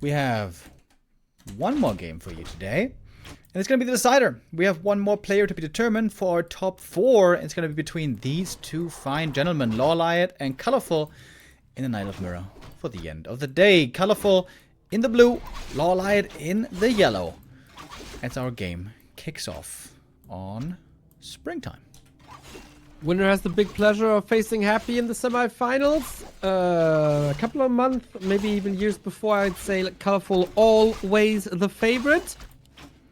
we have one more game for you today. And it's going to be the decider. We have one more player to be determined for our top 4. It's going to be between these two fine gentlemen, LawLiet and Colorful, in the Night of Mirror for the end of the day. Colorful in the blue, LawLiet in the yellow. As our game kicks off on springtime. Winner has the big pleasure of facing Happy in the semifinals. A couple of months, maybe even years before, I'd say Colorful always the favorite.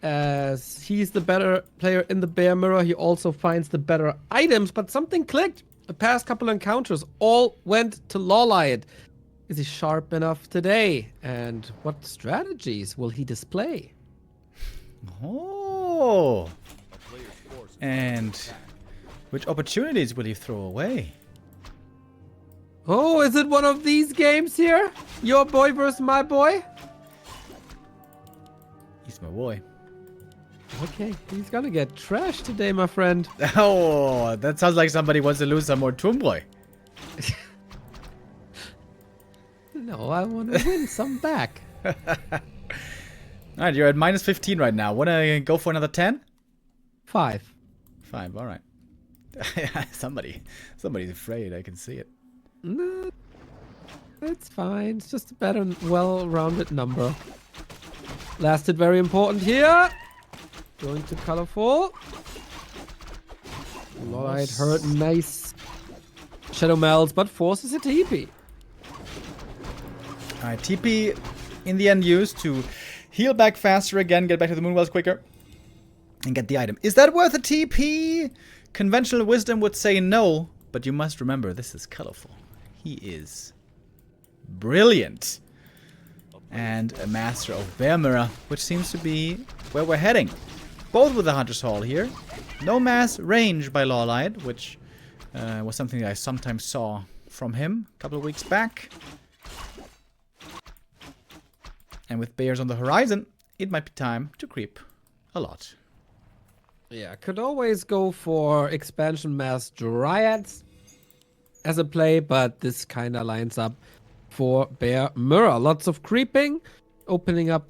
As he's the better player in the Bear Mirror, he also finds the better items, but something clicked. The past couple of encounters all went to LawLiet. Is he sharp enough today? And what strategies will he display? Oh! And which opportunities will he throw away? Oh, is it one of these games here? Your boy versus my boy? He's my boy. Okay, he's gonna get trashed today, my friend. Oh, that sounds like somebody wants to lose some more Toonboy. No, I want to win some back. Alright, you're at minus 15 right now. Wanna go for another 10? 5. 5, alright. Somebody's afraid, I can see it. No, it's fine. It's just a better, well-rounded number. Last hit very important here. Going to Colorful. LawLiet hurt nice Shadow Melts, but forces a TP. Alright, TP in the end used to heal back faster again, get back to the Moonwells quicker, and get the item. Is that worth a TP? Conventional wisdom would say no, but you must remember this is Colorful. He is brilliant. And a master of Bear Mirror, which seems to be where we're heading. Both with the Hunter's Haul here. No mass range by LawLiet, which was something that I sometimes saw from him a couple of weeks back. And with bears on the horizon, it might be time to creep a lot. Yeah, could always go for expansion mass Dryads as a play, but this kind of lines up for Bear Mirror. Lots of creeping, opening up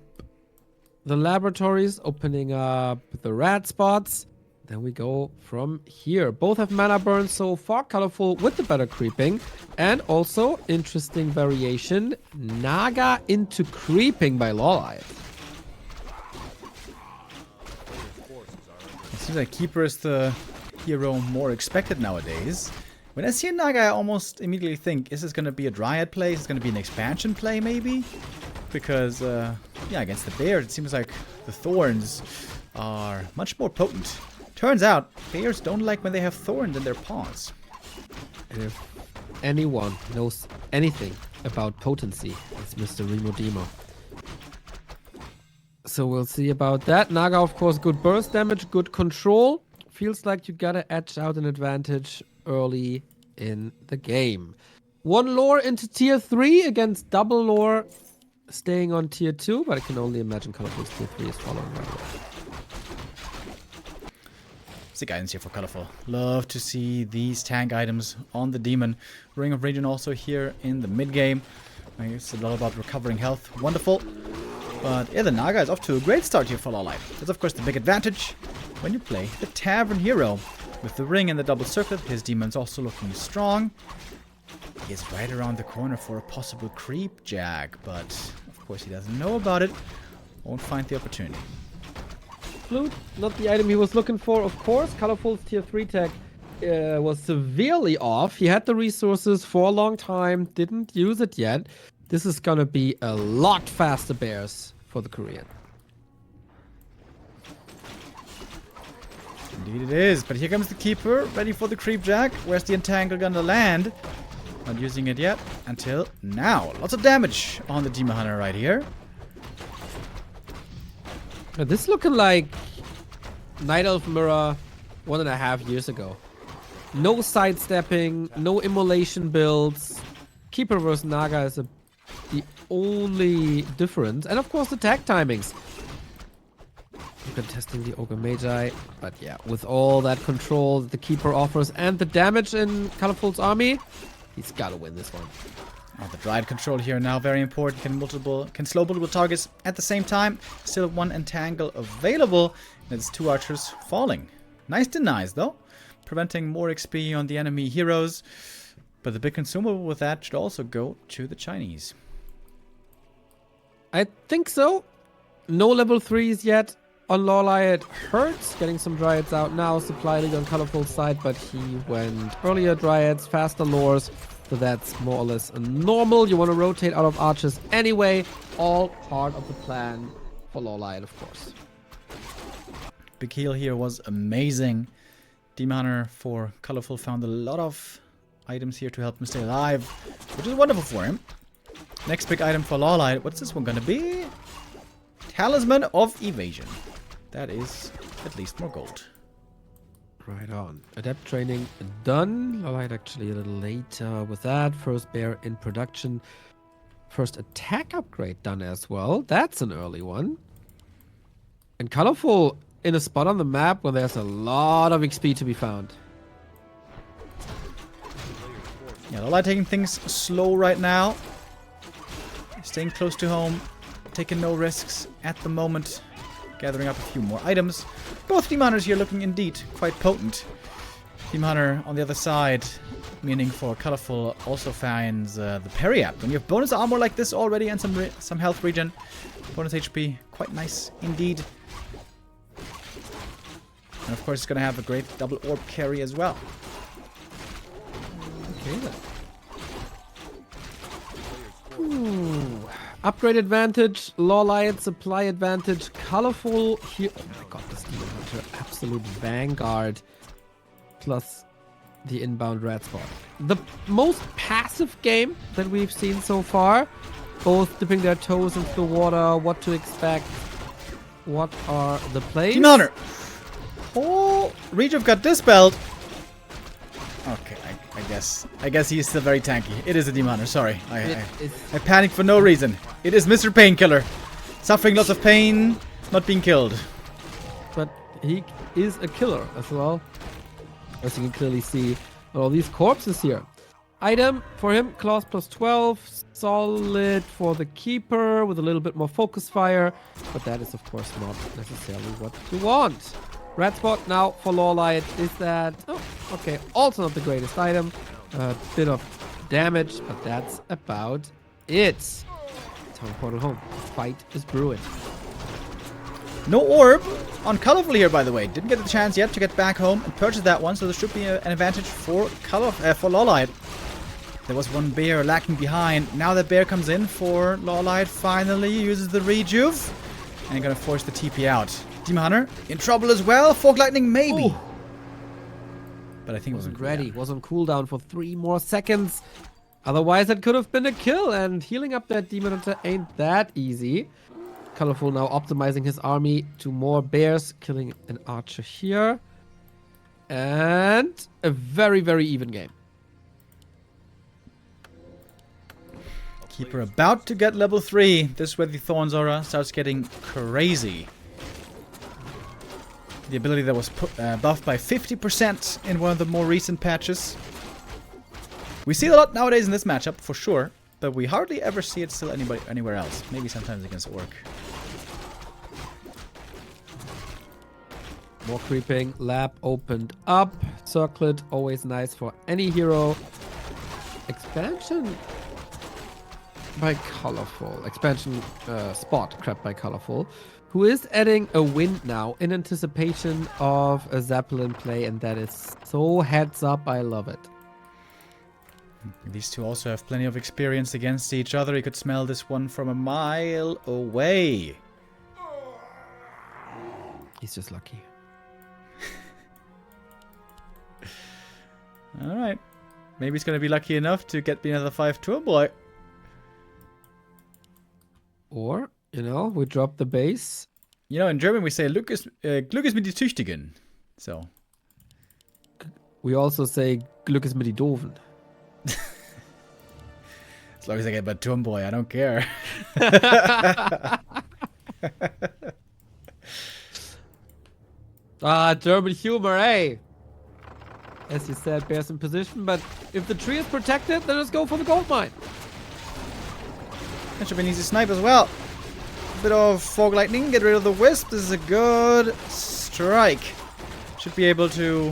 the laboratories, opening up the rat spots. Then we go from here. Both have mana burn so far. Colorful with the better creeping. And also, interesting variation, Naga into creeping by LawLiet. It seems like Keeper is the hero more expected nowadays. When I see a Naga, I almost immediately think, is this going to be a Dryad play? Is this going to be an expansion play, maybe? Because, yeah, against the bears, it seems like the thorns are much more potent. Turns out, bears don't like when they have thorns in their paws. And if anyone knows anything about potency, it's Mr. Remo Demo. So we'll see about that. Naga, of course, good burst damage, good control. Feels like you gotta edge out an advantage early in the game. One lore into tier 3 against double lore staying on tier 2, but I can only imagine Colorful's tier 3 is following right away. The guidance here for Colorful. Love to see these tank items on the demon. Ring of Radiant also here in the mid game. It's a lot about recovering health. Wonderful. But yeah, the Naga is off to a great start here for LawLiet. That's of course the big advantage when you play the Tavern Hero. With the ring and the double circlet, his demon's also looking strong. He is right around the corner for a possible creep jag, but of course he doesn't know about it. Won't find the opportunity. Flute, not the item he was looking for, of course. Colorful's tier 3 tech was severely off. He had the resources for a long time, didn't use it yet. This is gonna be a lot faster bears for the Korean. Indeed it is, but here comes the Keeper, ready for the creep jack. Where's the entangle gonna land? Not using it yet, until now. Lots of damage on the Demon Hunter right here. This looking like Night Elf Mirror 1.5 years ago. No sidestepping, no immolation builds. Keeper vs Naga is the only difference. And of course the tag timings. You've been testing the Ogre Magi, but yeah, with all that control that the Keeper offers and the damage in Colorful's army, he's gotta win this one. Oh, the Dryad control here now very important. Can slow multiple targets at the same time. Still one entangle available. And it's 2 archers falling. Nice denies though. Preventing more XP on the enemy heroes. But the big consumable with that should also go to the Chinese. I think so. No level 3s yet. On LawLiet hurts. Getting some Dryads out now. Supply League on Colorful side, but he went earlier Dryads, faster lures. So that's more or less normal. You want to rotate out of archers anyway. All part of the plan for LawLiet, of course. Big heal here was amazing. Demon Hunter for Colorful found a lot of items here to help him stay alive, which is wonderful for him. Next big item for LawLiet. What's this one gonna be? Talisman of Evasion. That is at least more gold. Right on. Adept training done. LawLiet actually a little later with that. First bear in production. First attack upgrade done as well. That's an early one. And Colorful in a spot on the map where there's a lot of XP to be found. Yeah, LawLiet taking things slow right now. Staying close to home. Taking no risks at the moment. Gathering up a few more items. Both Demon Hunters here looking indeed quite potent. Demon Hunter on the other side, meaning for Colorful, also finds the parry app. When you have bonus armor like this already and some health regen, bonus HP, quite nice indeed. And of course it's going to have a great double orb carry as well. Okay then. Ooh. Upgrade advantage, LawLiet supply advantage, Colorful here. Oh my god, this Demon Hunter, absolute vanguard. Plus the inbound red spot. The most passive game that we've seen so far. Both dipping their toes into the water, what to expect, what are the plays. Demon Hunter! Oh, Rejuve got dispelled. Okay, I guess he's still very tanky. It is a Demon Hunter, sorry. I panicked for no reason. It is Mr. Painkiller. Suffering lots of pain, not being killed. But he is a killer as well. As you can clearly see all these corpses here. Item for him, claws plus 12. Solid for the keeper with a little bit more focus fire. But that is of course not necessarily what you want. Red spot now for LawLiet is that... Oh, okay. Also not the greatest item. A bit of damage, but that's about it. Town portal home. Fight is brewing. No orb on Colorful here, by the way. Didn't get the chance yet to get back home and purchase that one, so there should be an advantage for LawLiet. There was one bear lacking behind. Now that bear comes in for LawLiet. Finally uses the rejuve and gonna force the TP out. Demon Hunter in trouble as well. Fork Lightning maybe. Ooh. But I think Wasn't ready. Was on cooldown for 3 more seconds. Otherwise, it could have been a kill. And healing up that Demon Hunter ain't that easy. Colorful now optimizing his army to more bears. Killing an archer here. And a very, very even game. Keeper about to get level 3. This is where the Thorns aura starts getting crazy. The ability that was buffed by 50% in one of the more recent patches. We see it a lot nowadays in this matchup, for sure. But we hardly ever see it still anywhere else. Maybe sometimes against Orc. More creeping. Lab opened up. Circlet, always nice for any hero. Expansion by Colorful. Expansion spot crept by Colorful. Who is adding a wind now in anticipation of a Zeppelin play, and that is so heads up. I love it. These two also have plenty of experience against each other. You could smell this one from a mile away. He's just lucky. Alright. Maybe he's going to be lucky enough to get me another 5 Turm Boy. Or, you know, we drop the base. You know, in German we say, Glück ist mit die Tüchtigen. So. We also say, Glück ist mit die Doofen. As long as I get my Turm Boy, I don't care. German humor, eh? As you said, bears in position, but if the tree is protected, then let's go for the gold mine. That should be an easy snipe as well. Bit of fog lightning, get rid of the wisp. This is a good strike. Should be able to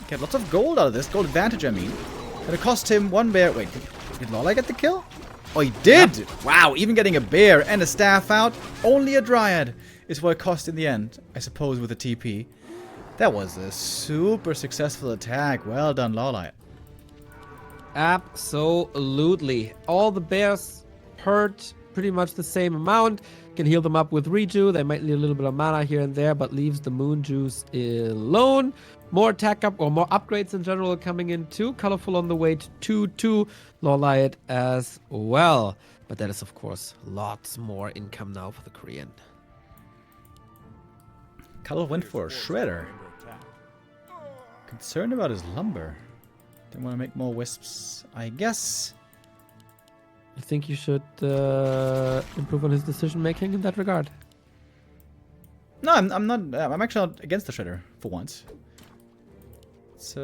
get lots of gold out of this. Gold advantage, I mean. Gonna cost him one bear. Wait, did LawLiet get the kill? Oh, he did! Yeah. Wow, even getting a bear and a staff out. Only a dryad is what it cost in the end, I suppose, with a TP. That was a super successful attack. Well done, LawLiet. Absolutely. All the bears hurt pretty much the same amount. Can heal them up with reju. They might need a little bit of mana here and there, but leaves the moon juice alone. More attack up or more upgrades in general coming in too. Colorful on the way to 2-2. LawLiet as well. But that is, of course, lots more income now for the Korean. Color went for a shredder. Concerned about his lumber. Didn't want to make more wisps, I guess. I think you should improve on his decision making in that regard. No, I'm not. I'm actually not against the shredder for once. It's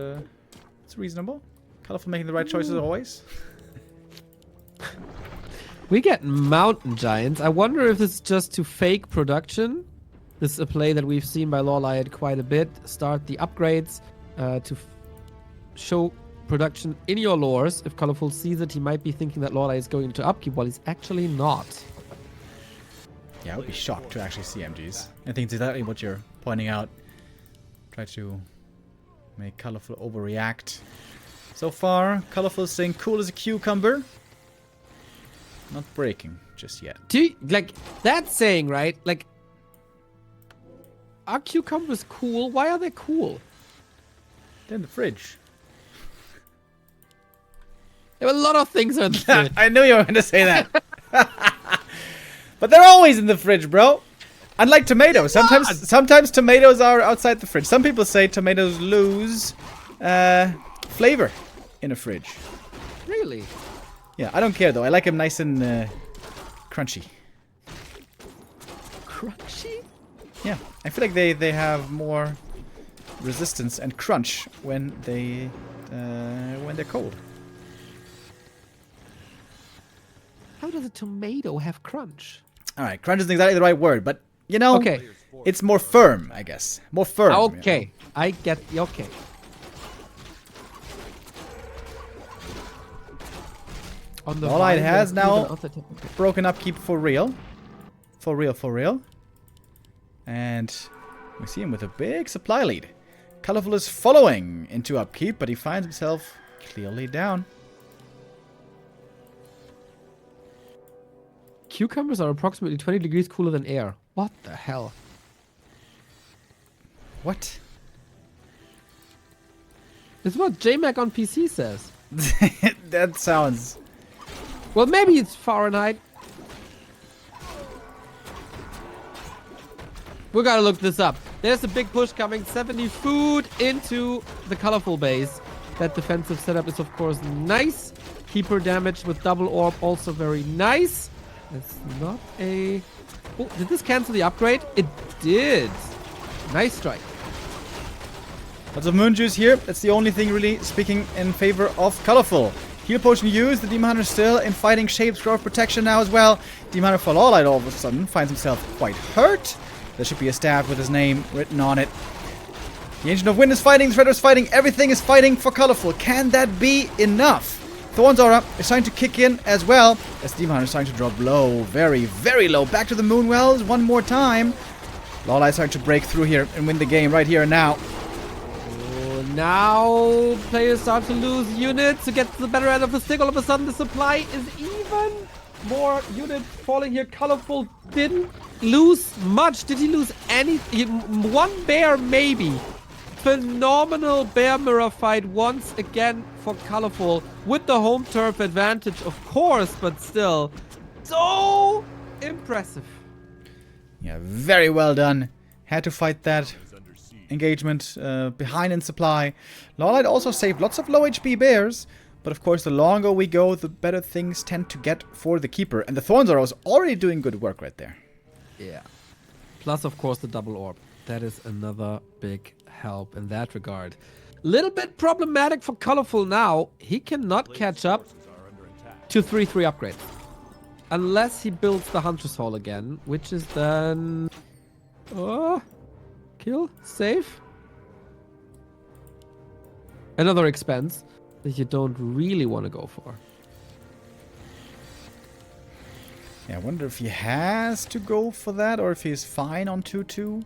reasonable. Colorful making the right choices always. We get mountain giants. I wonder if this is just to fake production. This is a play that we've seen by LawLiet quite a bit. Start the upgrades to show production in your lores. If Colorful sees it, he might be thinking that LawLiet is going into upkeep while he's actually not. Yeah, I would be shocked to actually see MGs. I think it's exactly what you're pointing out. Try to make Colorful overreact. So far, Colorful is staying cool as a cucumber. Not breaking just yet. Do you, like, that's saying, right? Like, are cucumbers cool? Why are they cool? They're in the fridge. There are a lot of things in the fridge. I knew you were going to say that. But they're always in the fridge, bro. Unlike tomatoes. Sometimes tomatoes are outside the fridge. Some people say tomatoes lose flavor in a fridge. Really? Yeah, I don't care though. I like them nice and crunchy. Crunchy? Yeah, I feel like they have more resistance and crunch when they're cold. How does a tomato have crunch? All right, crunch isn't exactly the right word, but you know, okay, it's more firm, I guess. More firm. Okay, you know? I get. Okay. LawLiet has now broken upkeep for real. For real. And we see him with a big supply lead. Colorful is following into upkeep, but he finds himself clearly down. Cucumbers are approximately 20 degrees cooler than air. What the hell? What? It's what JMac on PC says. That sounds... Well, maybe it's Fahrenheit. We gotta look this up. There's a big push coming. 70 food into the Colorful base. That defensive setup is, of course, nice. Keeper damage with double orb, also very nice. It's not a... Oh, did this cancel the upgrade? It did. Nice strike. Lots of moon juice here. That's the only thing really speaking in favor of Colorful. Heal potion used. The Demon Hunter still in fighting shape. Scroll of protection now as well. Demon Hunter for LawLiet all of a sudden finds himself quite hurt. There should be a staff with his name written on it. The Ancient of Wind is fighting. The Shredder is fighting. Everything is fighting for Colorful. Can that be enough? Thorns Aura is starting to kick in as well. As Demon Hunter is starting to drop low. Very, very low. Back to the Moonwells one more time. LawLiet is starting to break through here and win the game right here and now. Now players start to lose units to get to the better end of the stick. All of a sudden the supply is even more units falling here. Colorful didn't lose much. Did he lose any? One bear maybe. Phenomenal bear mirror fight once again for Colorful with the home turf advantage, of course, but still so impressive. Yeah, very well done. Had to fight that engagement behind in supply. LawLiet also saved lots of low HP bears, but of course the longer we go, the better things tend to get for the Keeper. And the Thorns are also already doing good work right there. Yeah. Plus, of course, the double orb. That is another big help in that regard. Little bit problematic for Colorful now. He cannot catch up to 3-3 upgrades. unless he builds the Hunter's Hall again, which is then... Oh, kill, save. Another expense that you don't really want to go for. Yeah, I wonder if he has to go for that or if he's fine on 2-2.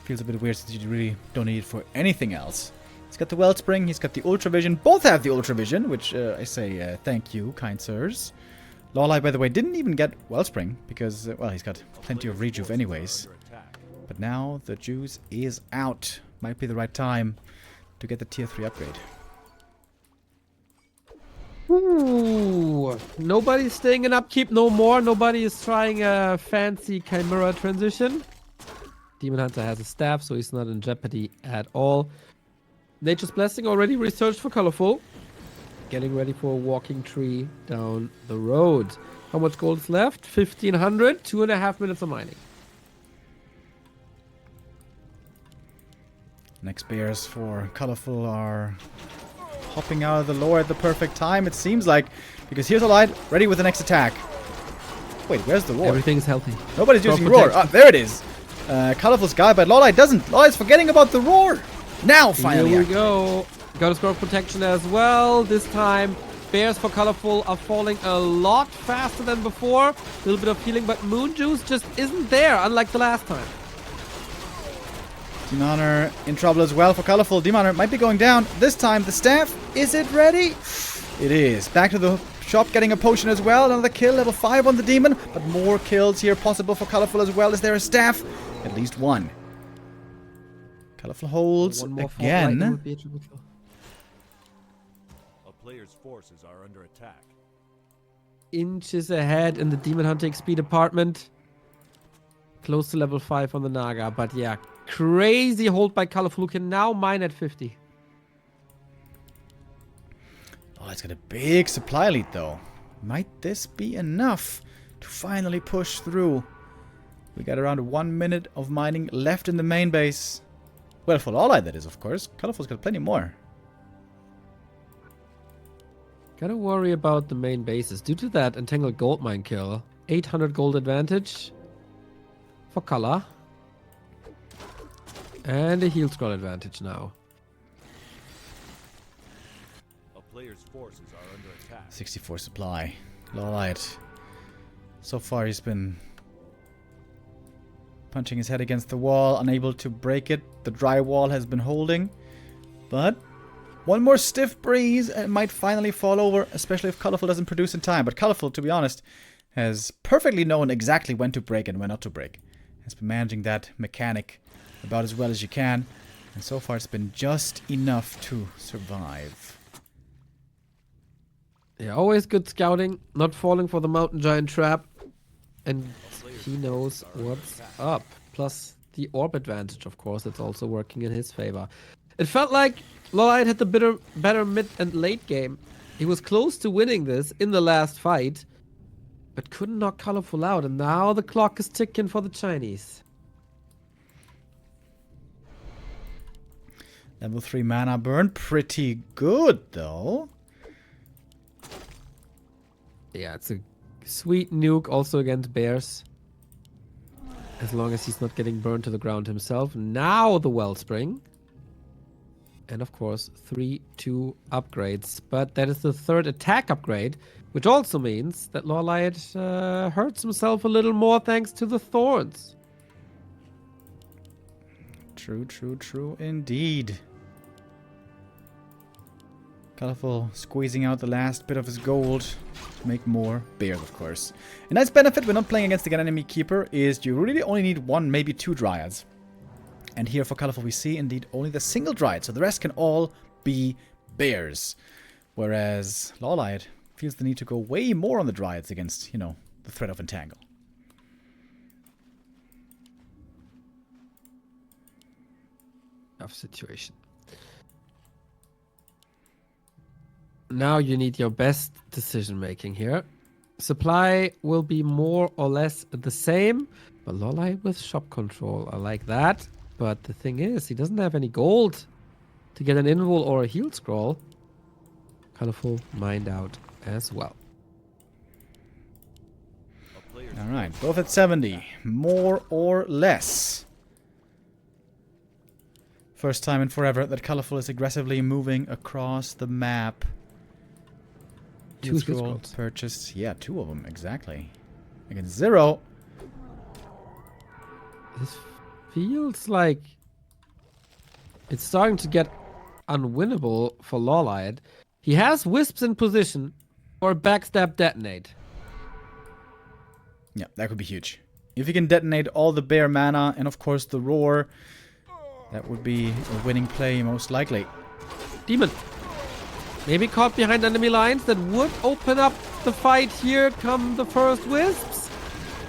Feels a bit weird since you really don't need it for anything else. He's got the Wellspring, he's got the Ultra Vision. Both have the Ultra Vision, which I say thank you, kind sirs. LawLiet, by the way, didn't even get Wellspring because, well, he's got plenty of rejuve anyways. But now the juice is out. Might be the right time to get the tier 3 upgrade. Ooh, nobody's staying in upkeep no more. Nobody is trying a fancy Chimera transition. Demon Hunter has a staff, so he's not in jeopardy at all. Nature's Blessing already researched for Colorful. Getting ready for a walking tree down the road. How much gold is left? 1,500. 2.5 minutes of mining. Next bears for Colorful are hopping out of the lore at the perfect time, it seems like. Because here's LawLiet, ready with the next attack. Wait, where's the roar? Everything's healthy. Nobody's using roar. Ah, there it is. Colorful's guy, but LawLiet doesn't. LawLiet's forgetting about the roar. Now, finally. Here we go. Got a scroll protection as well. This time, bears for Colorful are falling a lot faster than before. A little bit of healing, but Moon Juice just isn't there, unlike the last time. Demoner in trouble as well for Colorful. Demoner might be going down. This time, the staff. Is it ready? It is. Back to the shop, getting a potion as well. Another kill, level 5 on the demon. But more kills here possible for Colorful as well. Is there a staff? At least one. Colorful holds One more again. would be a triple kill. A player's forces are under attack. Inches ahead in the Demon Hunter XP department. Close to level 5 on the Naga. But yeah, crazy hold by Colorful, who can now mine at 50. Oh, it's got a big supply lead though. Might this be enough to finally push through? We got around 1 minute of mining left in the main base. Well, for LawLiet that is, of course. Colorful's got plenty more. Gotta worry about the main bases. Due to that Entangled Goldmine kill, 800 gold advantage for Color. And a heal scroll advantage now. A player's forces are under attack. 64 supply. LawLiet. So far he's been punching his head against the wall, unable to break it. The dry wall has been holding. But one more stiff breeze and it might finally fall over, especially if Colorful doesn't produce in time. But Colorful, to be honest, has perfectly known exactly when to break and when not to break. Has been managing that mechanic about as well as you can. And so far it's been just enough to survive. Yeah, always good scouting, not falling for the Mountain Giant trap. And he knows what's up. Plus the orb advantage, of course, that's also working in his favor. It felt like LawLiet had the better mid and late game. He was close to winning this in the last fight, but couldn't knock Colorful out. And now the clock is ticking for the Chinese. Level 3 mana burn. Pretty good, though. Yeah, it's a sweet nuke also against bears. As long as he's not getting burned to the ground himself. Now the Wellspring. And of course, 3-2 upgrades. But that is the third attack upgrade, which also means that LawLiet hurts himself a little more thanks to the Thorns. True, true, true indeed. Colorful squeezing out the last bit of his gold to make more bears, of course. A nice benefit when not playing against the enemy keeper is you really only need 1, maybe 2 dryads. And here for Colorful we see indeed only the single dryad, so the rest can all be bears. Whereas LawLiet feels the need to go way more on the dryads against, you know, the threat of Entangle. Tough situation. Now you need your best decision making here. Supply will be more or less the same, but LawLiet with shop control. I like that. But the thing is, he doesn't have any gold. to get an invul or a heal scroll. Colorful mined out as well. A player's Alright, both at 70. More or less. First time in forever that Colorful is aggressively moving across the map. Two Heal heal scroll scrolls. purchased. Yeah, 2 of them, exactly. Against 0. This feels like it's starting to get unwinnable for LawLiet. He has wisps in position for a backstab detonate. Yeah, that could be huge. If you can detonate all the bear mana and of course the roar, that would be a winning play most likely. Demon. Maybe caught behind enemy lines. That would open up the fight here come the first wisps.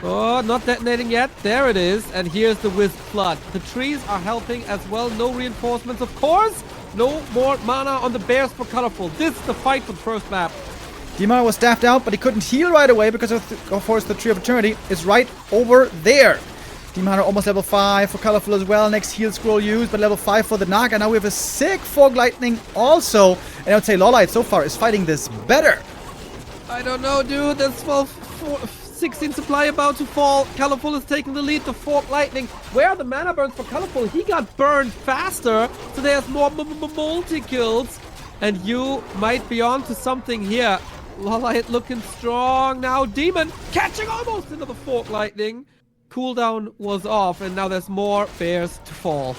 Oh, not detonating yet. There it is. And here's the wisp flood. The trees are helping as well. No reinforcements, of course. No more mana on the bears for Colorful. This is the fight for the first map. Dimar was staffed out, but he couldn't heal right away because of course the Tree of Eternity is right over there. Dimar almost level 5 for Colorful as well. Next heal scroll used, but level 5 for the Naga. Now we have a sick Fog Lightning also. And I would say LawLiet so far is fighting this better. I don't know, dude. That's 16 supply about to fall. Colorful is taking the lead. The Fog Lightning. Where are the mana burns for Colorful? He got burned faster, so there's more multi-kills. And you might be on to something here. LawLiet looking strong now. Demon catching almost into the Fog Lightning. Cooldown was off, and now there's more bears to fall.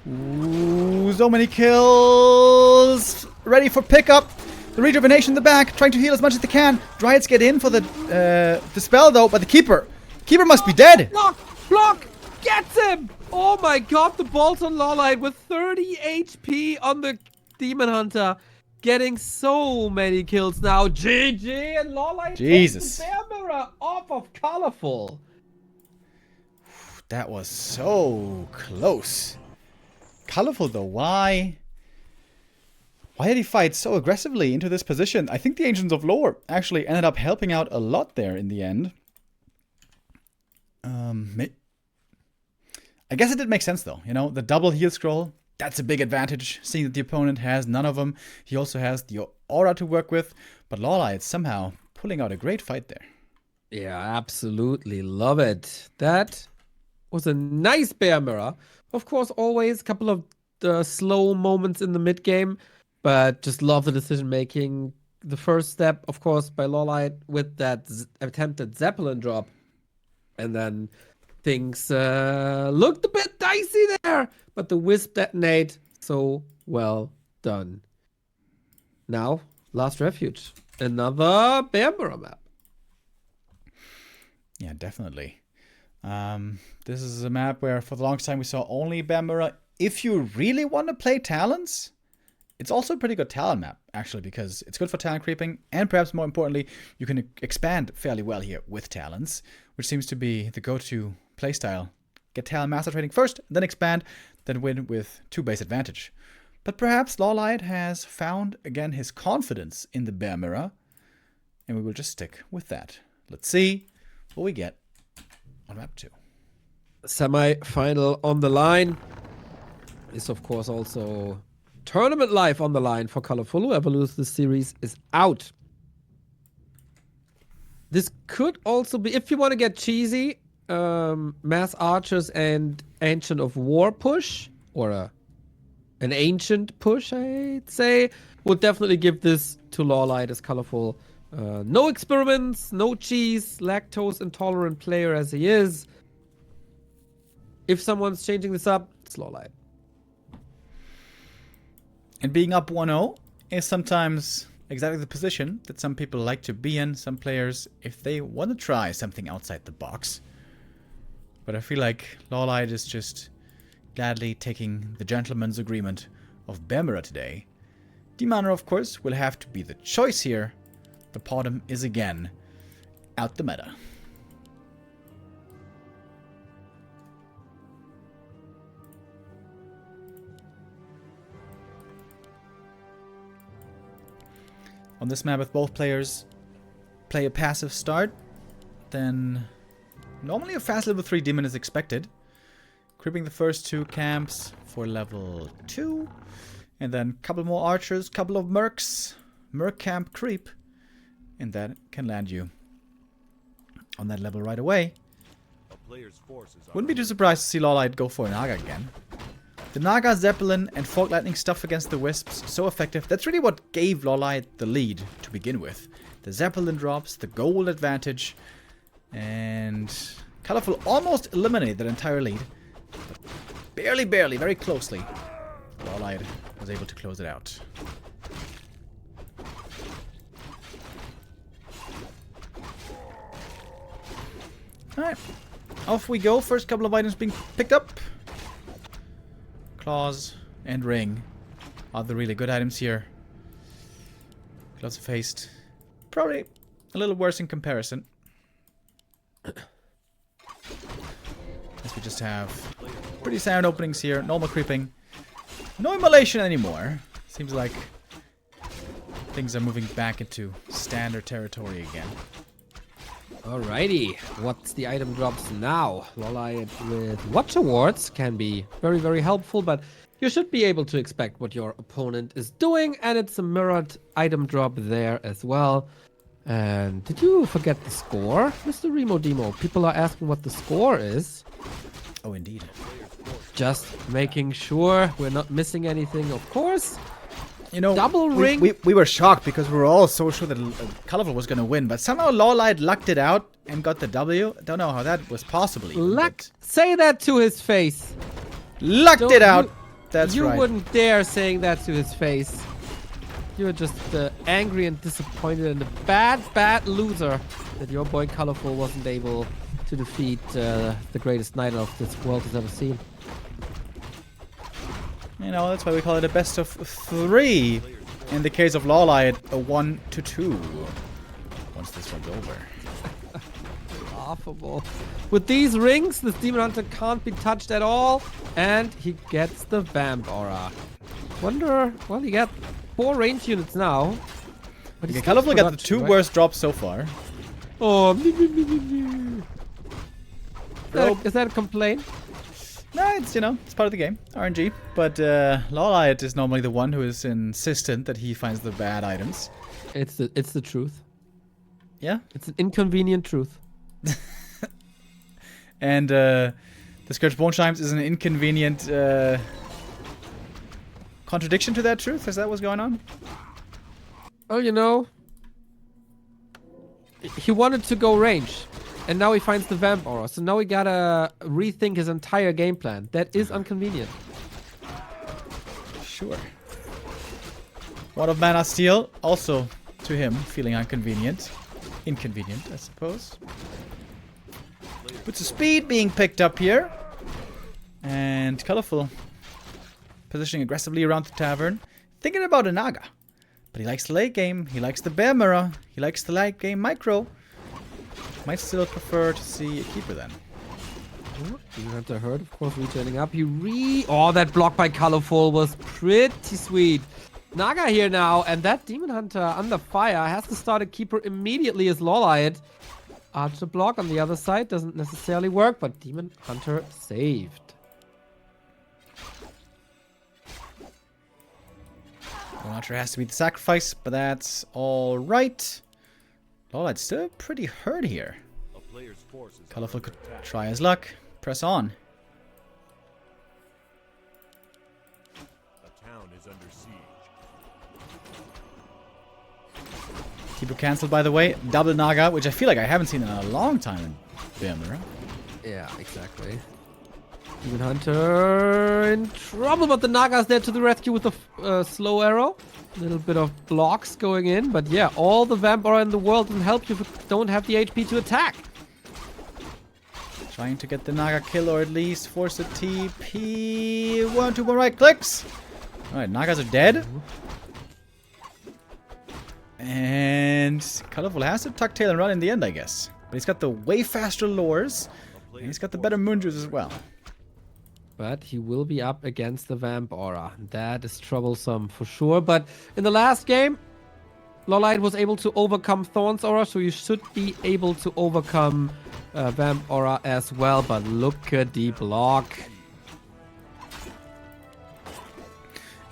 Ooh, so many kills. Ready for pickup. The rejuvenation in the back, trying to heal as much as they can. Dryads get in for the spell though, but the Keeper must be dead. Block! Gets him! Oh my god, the bolt on LawLiet with 30 HP on the Demon Hunter. Getting so many kills now. GG, and LawLiet Jesus. takes the Bear Mirror off of Colorful. That was so close. Colorful though, why? Why did he fight so aggressively into this position? I think the Ancients of Lore actually ended up helping out a lot there in the end. I guess it did make sense though. You know, the double heal scroll, that's a big advantage. Seeing that the opponent has none of them. He also has the aura to work with. But LawLiet somehow pulling out a great fight there. Yeah, absolutely love it. That was a nice Bear Mirror. Of course, always a couple of slow moments in the mid game, but just love the decision making. The first step, of course, by LawLiet with that attempted Zeppelin drop, and then things looked a bit dicey there, but the Wisp detonate, so well done. Now, Last Refuge, another Bear Mirror map. Yeah, definitely. This is a map where for the longest time we saw only Bear Mirror. If you really want to play Talons, it's also a pretty good Talon map, actually, because it's good for Talon creeping, and perhaps more importantly, you can expand fairly well here with Talons, which seems to be the go-to playstyle. Get Talon Master Trading first, then expand, then win with 2 base advantage. But perhaps LawLiet has found, again, his confidence in the Bear Mirror, and we will just stick with that. Let's see what we get on map 2. Semi-final on the line is, of course, also tournament life on the line for Colorful. Whoever loses this series is out. This could also be, if you want to get cheesy, Mass Archers and Ancient of War push, or an Ancient push, I'd say, would definitely give this to LawLiet as Colorful. No experiments, no cheese, lactose intolerant player as he is. If someone's changing this up, it's LawLiet. And being up 1-0 is sometimes exactly the position that some people like to be in. Some players, if they want to try something outside the box. But I feel like LawLiet is just gladly taking the gentleman's agreement of Bear Mirror today. Demoner, of course, will have to be the choice here. The Podem is again out the meta. On this map, if both players play a passive start, then normally a fast level 3 demon is expected. Creeping the first 2 camps for level 2. And then a couple more archers, couple of mercs. Merc camp creep. And that can land you on that level right away. A player's forces are Wouldn't be too surprised to see LawLiet go for a Naga again. The Naga, Zeppelin, and Fog Lightning stuff against the Wisps, so effective. That's really what gave LawLiet the lead to begin with. The Zeppelin drops, the gold advantage, and Colorful almost eliminated that entire lead. But barely, very closely, LawLiet was able to close it out. Alright, off we go. First couple of items being picked up. Claws and ring are the really good items here. Gloves of haste, probably a little worse in comparison. As we just have pretty sound openings here, normal creeping. No immolation anymore. Seems like things are moving back into standard territory again. Alrighty, what's the item drops now? LawLiet with Watch Awards can be very helpful, but you should be able to expect what your opponent is doing, and it's a mirrored item drop there as well. And did you forget the score, Mr. Remo Demo? People are asking what the score is. Oh, indeed. Just making sure we're not missing anything, of course. You know, Double ring. We were shocked because we were all so sure that Colorful was going to win, but somehow LawLiet lucked it out and got the W. Don't know how that was possible. Even, Luck. Say that to his face. Lucked it out. That's you right. You wouldn't dare saying that to his face. You're just angry and disappointed and a bad loser that your boy Colorful wasn't able to defeat the greatest knight of this world has ever seen. You know, that's why we call it a best of 3. In the case of LawLiet, a 1-2. Once this one's over. Laughable. With these rings, this Demon Hunter can't be touched at all, and he gets the Vamp Aura. Well, he got 4 range units now. But Okay, Colorful got the 2 worst drops so far. Oh, Is that a complaint? No, it's, you know, it's part of the game. RNG. But LawLiet is normally the one who is insistent that he finds the bad items. It's the truth. Yeah? It's an inconvenient truth. And the Scourge Bone Chimes is an inconvenient contradiction to that truth? Is that what's going on? Oh, you know, he wanted to go range, and now he finds the Vamp Aura, so now he gotta rethink his entire game plan. That is inconvenient. Sure. One of Mana Steel, also to him, feeling inconvenient. Inconvenient, I suppose. Boots of Speed being picked up here. And Colorful positioning aggressively around the tavern. Thinking about a Naga. But he likes the late game. He likes the Bear Mirror. He likes the late game micro. Might still prefer to see a Keeper then. You have to hurt, of course, returning up. Oh, that block by Colorful was pretty sweet. Naga here now, and that Demon Hunter under fire has to start a Keeper immediately as LawLiet. Archer block on the other side doesn't necessarily work, but Demon Hunter saved. Archer has to be the sacrifice, but that's alright. LawLiet's still pretty hurt here. A player's force is Colorful under could attack. try his luck. Press on. A town is under siege. Keeper cancelled, by the way. Double Naga, which I feel like I haven't seen in a long time in Bear Mirror. Yeah, exactly. Demon Hunter in trouble, but the Naga's there to the rescue with the slow arrow. A little bit of blocks going in, but yeah, all the Vamp Aura in the world can help you if you don't have the HP to attack. Trying to get the Naga kill or at least force a TP. 1, 2 more right clicks. Alright, Nagas are dead. And Colorful has to tuck tail and run in the end, I guess. But he's got the way faster lures. And he's got the better Moonjuice as well. But he will be up against the Vamp Aura. That is troublesome for sure. But in the last game, LawLiet was able to overcome Thorn's Aura, so you should be able to overcome Vamp Aura as well. But look at the block.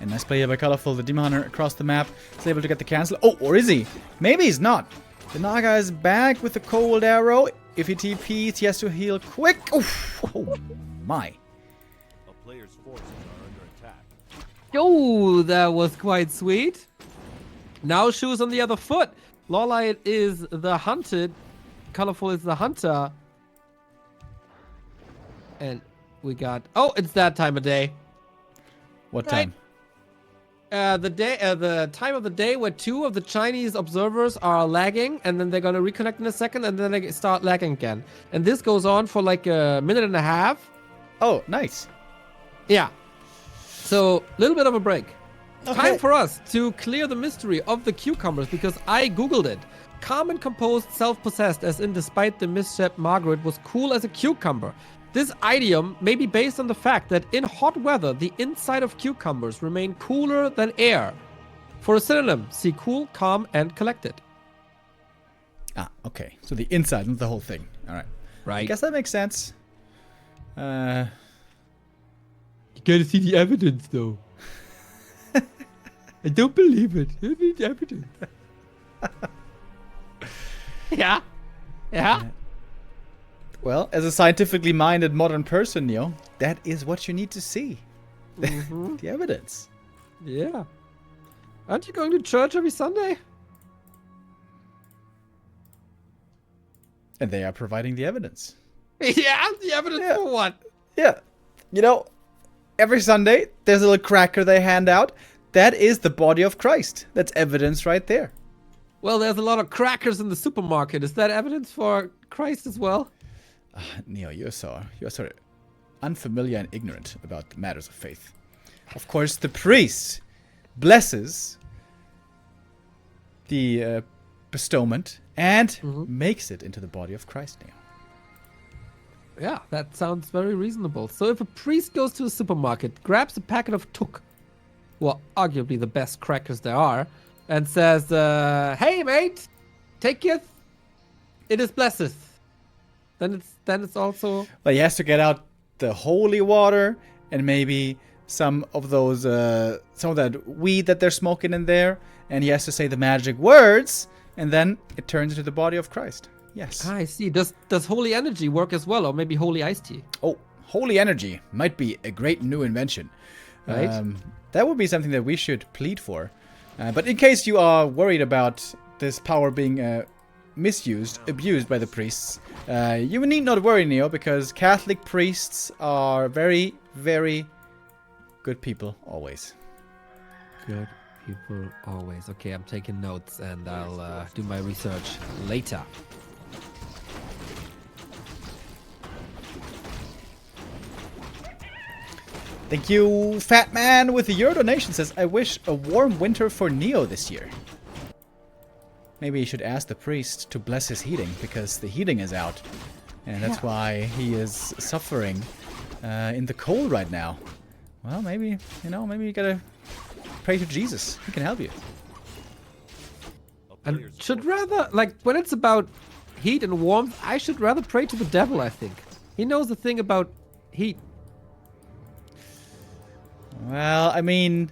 And nice play here by Colorful. The Demon Hunter across the map is able to get the cancel. Oh, or is he? Maybe he's not. The Naga is back with the cold arrow. If he TPs, he has to heal quick. Oof. Oh my. A player's forces are under attack. Yo, that was quite sweet. Now shoes on the other foot. LawLiet is the hunted. Colorful is the hunter. And we got... Oh, it's that time of day. What Right. time? The time of the day where 2 of the Chinese observers are lagging, and then they're gonna reconnect in a second, and then they start lagging again. And this goes on for like a minute and a half. Oh, nice. Yeah. So, a little bit of a break. Okay. Time for us to clear the mystery of the cucumbers, because I googled it. Calm and composed, self-possessed, as in despite the misstep, Margaret was cool as a cucumber. This idiom may be based on the fact that in hot weather, the inside of cucumbers remain cooler than air. For a synonym, see cool, calm, and collected. Ah, okay. So the inside, not the whole thing. All right. I Right. guess that makes sense. You gotta see the evidence, though. I don't believe it. I need evidence. Yeah. Yeah. Well, as a scientifically minded modern person, Neo, that is what you need to see. The evidence. Yeah. Aren't you going to church every Sunday? And they are providing the evidence. Yeah, the evidence Yeah. for what? Yeah. You know, every Sunday, there's a little cracker they hand out. That is the body of Christ. That's evidence right there. Well, there's a lot of crackers in the supermarket. Is that evidence for Christ as well? Neo, you're so unfamiliar and ignorant about the matters of faith. Of course, the priest blesses the bestowment and makes it into the body of Christ, Neo. Yeah, that sounds very reasonable. So if a priest goes to a supermarket, grabs a packet of tuk, well, arguably the best crackers there are, and says, hey, mate, take it. It is blessed. Then it's also... But he has to get out the holy water and maybe some of those, some of that weed that they're smoking in there. And he has to say the magic words, and then it turns into the body of Christ. Yes. I see. Does holy energy work as well, or maybe holy iced tea? Oh, holy energy might be a great new invention. Right. That would be something that we should plead for. But in case you are worried about this power being misused, abused by the priests, you need not worry, Neo, because Catholic priests are very, very good people always. Good people always. Okay, I'm taking notes, and I'll do my research later. Thank you, Fat Man with your donation says, I wish a warm winter for Neo this year. Maybe you should ask the priest to bless his heating, because the heating is out. And that's why he is suffering in the cold right now. Well, maybe, maybe you gotta pray to Jesus. He can help you. And should rather, like, when it's about heat and warmth, I should rather pray to the devil, I think. He knows the thing about heat. Well, I mean,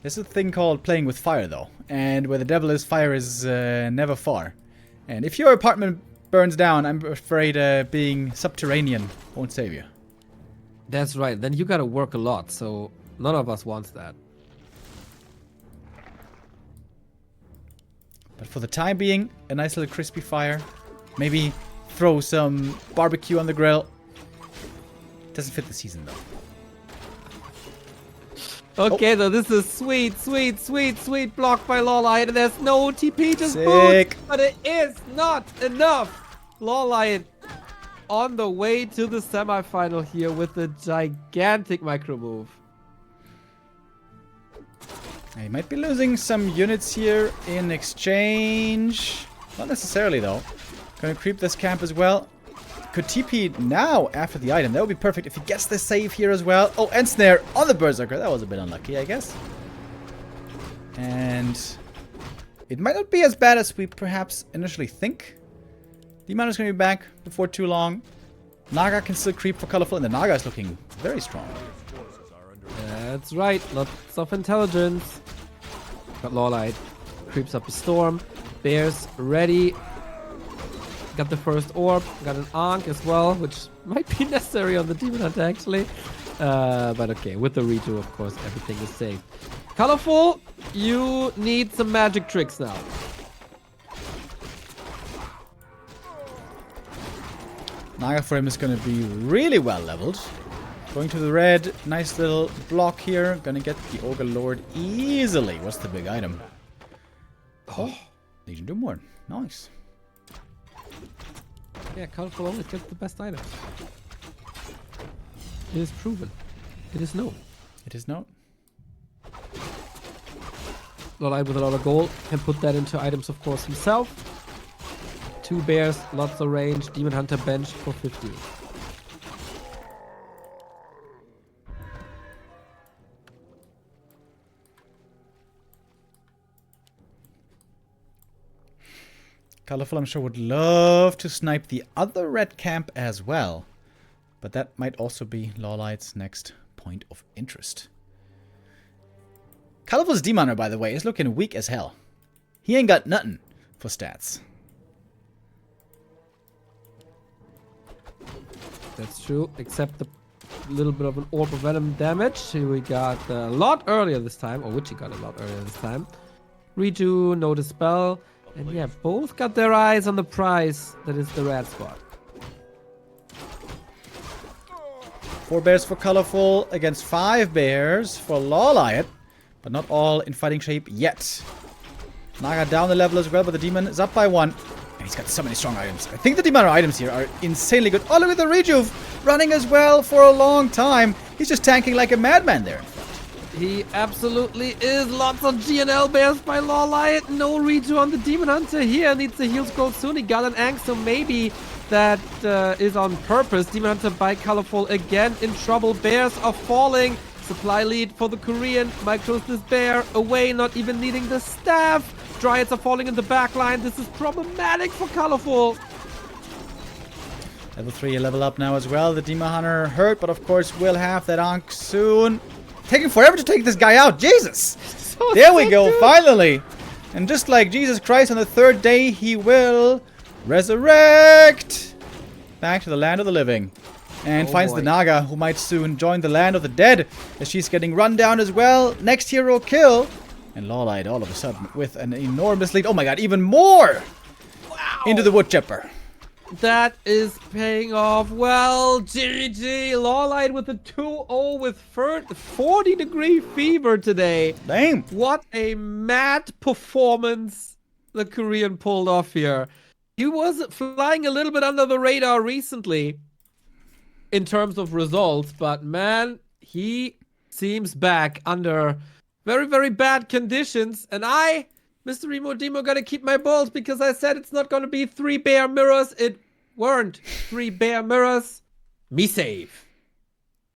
there's a thing called playing with fire, though. And where the devil is, fire is never far. And if your apartment burns down, I'm afraid being subterranean won't save you. That's right. Then you gotta work a lot, so none of us wants that. But for the time being, a nice little crispy fire. Maybe throw some barbecue on the grill. Doesn't fit the season, though. Okay, though, this is sweet block by LawLiet. There's no TP, just Sick. boots, but it is not enough. LawLiet on the way to the semifinal here with a gigantic micro move. He might be losing some units here in exchange. Not necessarily, though. Gonna creep this camp as well. Could TP now after the item. That would be perfect if he gets the save here as well. Oh, and snare on the Berserker. That was a bit unlucky, I guess. And it might not be as bad as we perhaps initially think. Demon is going to be back before too long. Naga can still creep for Colorful, and the Naga is looking very strong. That's right. Lots of intelligence. Got LawLiet. Creeps up a storm. Bears ready. Got the first orb. Got an Ankh as well, which might be necessary on the Demon Hunter actually. But okay, with the redo, of course, everything is safe. Colorful, you need some magic tricks now. Naga frame is going to be really well leveled. Going to the red. Nice little block here. Gonna get the Ogre Lord easily. What's the big item? Oh, Legion Doomborn. Nice. Yeah, colorful always gets the best items. It is proven. It is known. It is known. LawLiet with a lot of gold can put that into items, of course, himself. 2 bears, lots of range. Demon Hunter bench for 50. Colorful, I'm sure, would love to snipe the other red camp as well. But that might also be LawLiet's next point of interest. Colorful's Demoner, by the way, is looking weak as hell. He ain't got nothing for stats. That's true, except the little bit of an Orb of Venom damage. We got a lot earlier this time, or which he got a lot earlier this time. Redo, no Dispel. And yeah, both got their eyes on the prize that is the red spot. 4 bears for Colorful against 5 bears for LawLiet. But not all in fighting shape yet. Naga down the level as well, but the demon is up by 1. And he's got so many strong items. I think the Demoner items here are insanely good. Oh, look at the Rejuve running as well for a long time. He's just tanking like a madman there. He absolutely is. Lots of GNL bears by LawLiet. No redo on the Demon Hunter here. Needs the heal scroll soon. He got an Ankh, so maybe that is on purpose. Demon Hunter by Colorful again in trouble. Bears are falling. Supply lead for the Korean. Micros this bear away, not even needing the staff. Dryads are falling in the back line. This is problematic for Colorful. Level 3, a level up now as well. The Demon Hunter hurt, but of course will have that Ankh soon. Taking forever to take this guy out. Jesus! So there we go, finally! And just like Jesus Christ, on the 3rd day, he will resurrect! Back to the land of the living. And finds the Naga, who might soon join the land of the dead, as she's getting run down as well. Next hero kill. And LawLiet all of a sudden with an enormous lead. Oh my god, even more! Wow! Into the wood chipper. That is paying off well. GG. LawLiet with a 2-0 with 40-degree fever today. Damn. What a mad performance the Korean pulled off here. He was flying a little bit under the radar recently in terms of results, but man, he seems back under very, very bad conditions. And I, Mr. Remo Demo, gotta keep my balls because I said it's not gonna be 3 bear mirrors. It weren't 3 bear mirrors. Me save.